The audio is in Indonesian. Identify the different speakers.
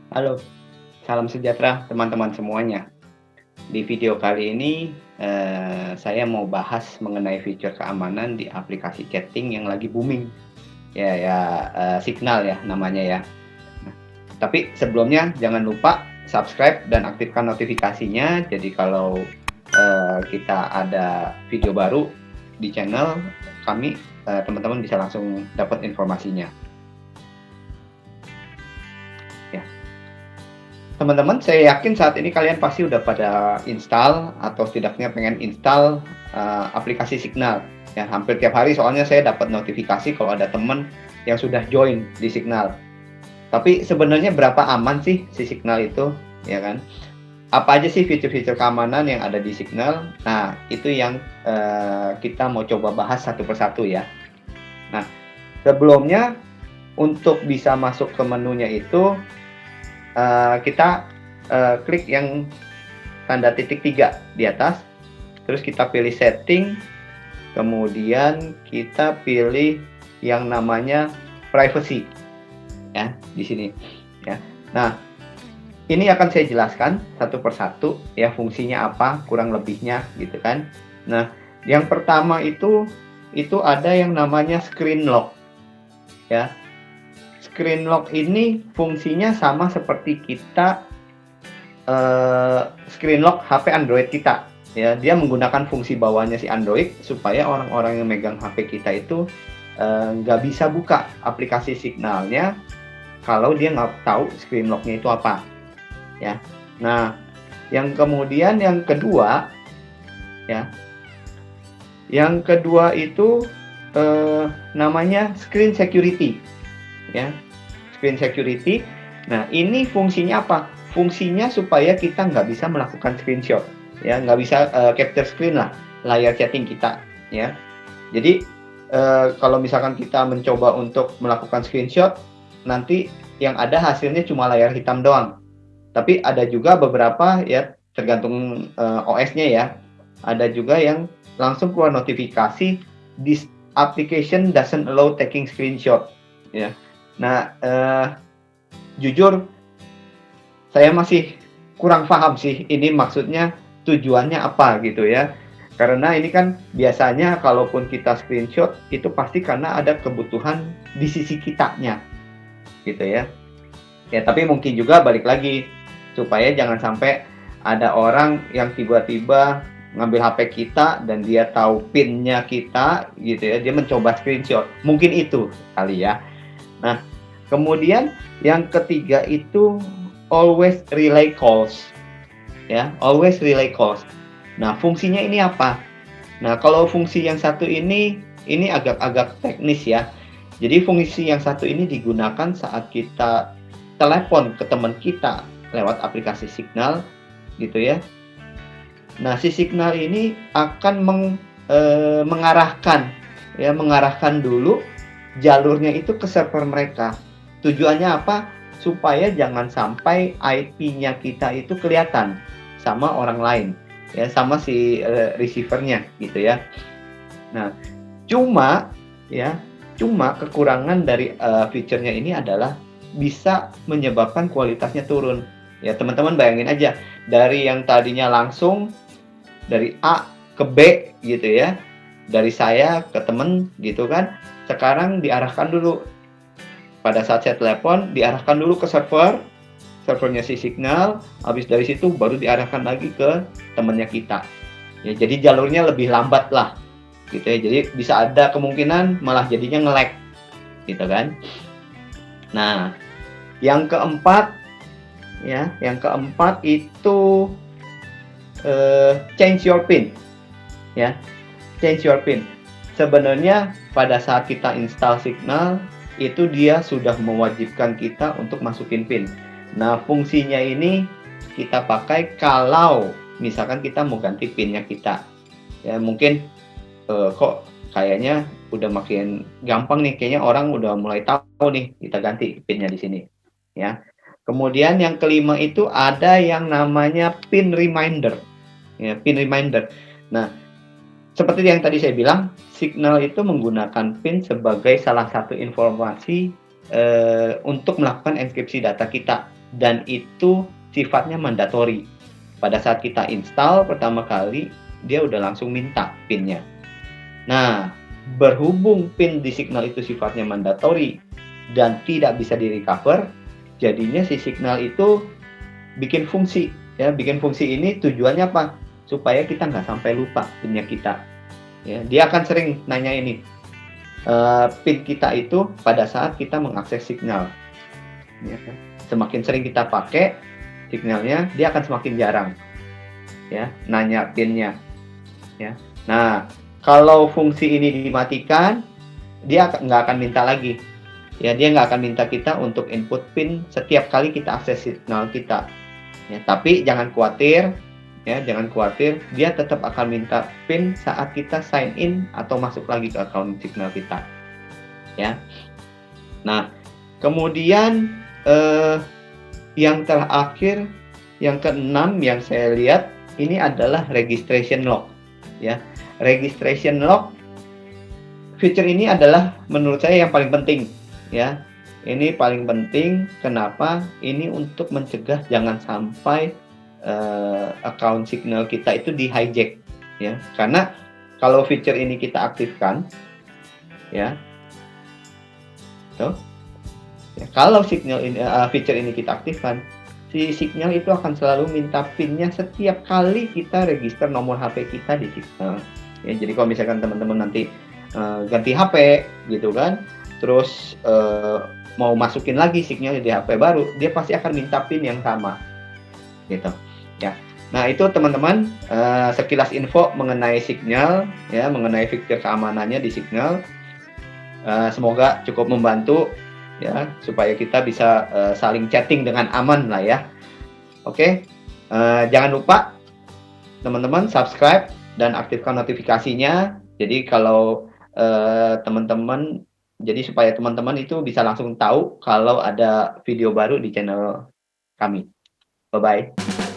Speaker 1: Halo, salam sejahtera teman-teman semuanya. Di video kali ini, saya mau bahas mengenai fitur keamanan di aplikasi chatting yang lagi booming. Signal ya namanya ya. Nah, tapi sebelumnya jangan lupa subscribe dan aktifkan notifikasinya. Jadi kalau, kita ada video baru di channel kami, teman-teman bisa langsung dapat informasinya, ya. Teman-teman, saya yakin saat ini kalian pasti udah pada install atau setidaknya pengen install, aplikasi Signal, ya. Hampir tiap hari soalnya saya dapat notifikasi kalau ada teman yang sudah join di Signal. Tapi sebenarnya berapa aman sih si Signal itu, ya kan? Apa aja sih fitur-fitur keamanan yang ada di Signal? Nah, itu yang, kita mau coba bahas satu persatu ya. Nah, sebelumnya untuk bisa masuk ke menunya itu, kita, klik yang tanda titik 3 di atas, terus kita pilih setting, kemudian kita pilih yang namanya privacy, ya, di sini, ya. Nah, ini akan saya jelaskan satu persatu ya fungsinya apa, kurang lebihnya gitu kan. Nah, yang pertama itu ada yang namanya screen lock, ya. Screen lock ini fungsinya sama seperti kita screen lock HP Android kita, ya. Dia menggunakan fungsi bawahnya si Android supaya orang-orang yang megang HP kita itu, nggak bisa buka aplikasi Signalnya kalau dia nggak tahu screen lock-nya itu apa, ya. Nah, yang kemudian ya, yang kedua itu, namanya screen security, ya. Screen security. Nah, ini fungsinya apa? Fungsinya supaya kita nggak bisa melakukan screenshot, ya, nggak bisa, capture screen lah, layar chatting kita, ya. Jadi, kalau misalkan kita mencoba untuk melakukan screenshot, nanti yang ada hasilnya cuma layar hitam doang. Tapi ada juga beberapa ya, tergantung, OS-nya ya, ada juga yang langsung keluar notifikasi, "This application doesn't allow taking screenshot," ya. Nah, jujur saya masih kurang paham sih ini maksudnya tujuannya apa gitu ya. Karena ini kan biasanya kalaupun kita screenshot itu pasti karena ada kebutuhan di sisi kitanya gitu ya. Ya tapi mungkin juga balik lagi supaya jangan sampai ada orang yang tiba-tiba ngambil HP kita dan dia tahu PIN-nya kita gitu ya, dia mencoba screenshot. Mungkin itu kali ya. Nah, kemudian yang ketiga itu always relay calls, ya, always relay calls. Nah, fungsinya ini apa? Nah, kalau fungsi yang satu ini agak-agak teknis ya. Jadi fungsi yang satu ini digunakan saat kita telepon ke teman kita lewat aplikasi Signal gitu ya. Nah, si Signal ini akan mengarahkan ya, mengarahkan dulu jalurnya itu ke server mereka. Tujuannya apa? Supaya jangan sampai IP-nya kita itu kelihatan sama orang lain, ya, sama si, receiver-nya gitu ya. Nah, cuma ya, cuma kekurangan dari, fiturnya ini adalah bisa menyebabkan kualitasnya turun. Ya, teman-teman bayangin aja, dari yang tadinya langsung dari A ke B gitu ya, dari saya ke temen gitu kan, sekarang diarahkan dulu, pada saat saya telepon diarahkan dulu ke servernya si Signal, habis dari situ baru diarahkan lagi ke temennya kita. Ya, jadi jalurnya lebih lambat lah gitu ya. Jadi bisa ada kemungkinan malah jadinya nge-lag gitu kan. Nah, yang keempat yang keempat itu change your PIN ya. Change your PIN. Sebenarnya pada saat kita install Signal itu dia sudah mewajibkan kita untuk masukin PIN. Nah, fungsinya ini kita pakai kalau misalkan kita mau ganti PIN-nya kita. Ya, mungkin kok kayaknya udah makin gampang nih, kayaknya orang udah mulai tahu nih kita ganti PIN-nya di sini, ya. Kemudian yang kelima itu ada yang namanya PIN reminder, ya, PIN reminder. Nah, seperti yang tadi saya bilang, Signal itu menggunakan PIN sebagai salah satu informasi untuk melakukan enkripsi data kita. dan itu sifatnya mandatory. Pada saat kita install pertama kali, dia udah langsung minta PIN-nya. Nah, berhubung PIN di Signal itu sifatnya mandatory dan tidak bisa di-recover, jadinya si Signal itu bikin fungsi, ya. Bikin fungsi ini tujuannya apa? Supaya kita nggak sampai lupa PIN-nya kita. Ya, dia akan sering nanya ini, PIN kita itu pada saat kita mengakses Signal. Ya. Semakin sering kita pakai Signalnya, dia akan semakin jarang, ya, nanya PIN-nya. Ya. Nah, kalau fungsi ini dimatikan, dia nggak akan minta lagi. Ya, dia nggak akan minta kita untuk input PIN setiap kali kita akses Signal kita. Ya, tapi jangan khawatir, ya, jangan khawatir, dia tetap akan minta PIN saat kita sign in atau masuk lagi ke account Signal kita. Ya. Nah, kemudian yang terakhir, yang keenam yang saya lihat ini adalah registration lock. Ya, registration lock fitur ini adalah menurut saya yang paling penting. Ya, ini paling penting. Kenapa? Ini untuk mencegah jangan sampai account Signal kita itu di hijack. Ya, karena kalau fitur ini kita aktifkan, ya, tuh. Ya, kalau Signal ini, fitur ini kita aktifkan, si Signal itu akan selalu minta PIN-nya setiap kali kita register nomor HP kita di Signal. Ya, jadi kalau misalkan teman-teman nanti ganti HP gitu kan, terus mau masukin lagi Signal di HP baru, dia pasti akan minta PIN yang sama, gitu. Ya, nah itu teman-teman sekilas info mengenai Signal, ya, mengenai fitur keamanannya di Signal. Semoga cukup membantu, ya, supaya kita bisa saling chatting dengan aman lah ya. Oke, jangan lupa teman-teman subscribe dan aktifkan notifikasinya. Jadi kalau teman-teman, jadi supaya teman-teman itu bisa langsung tahu kalau ada video baru di channel kami. Bye bye.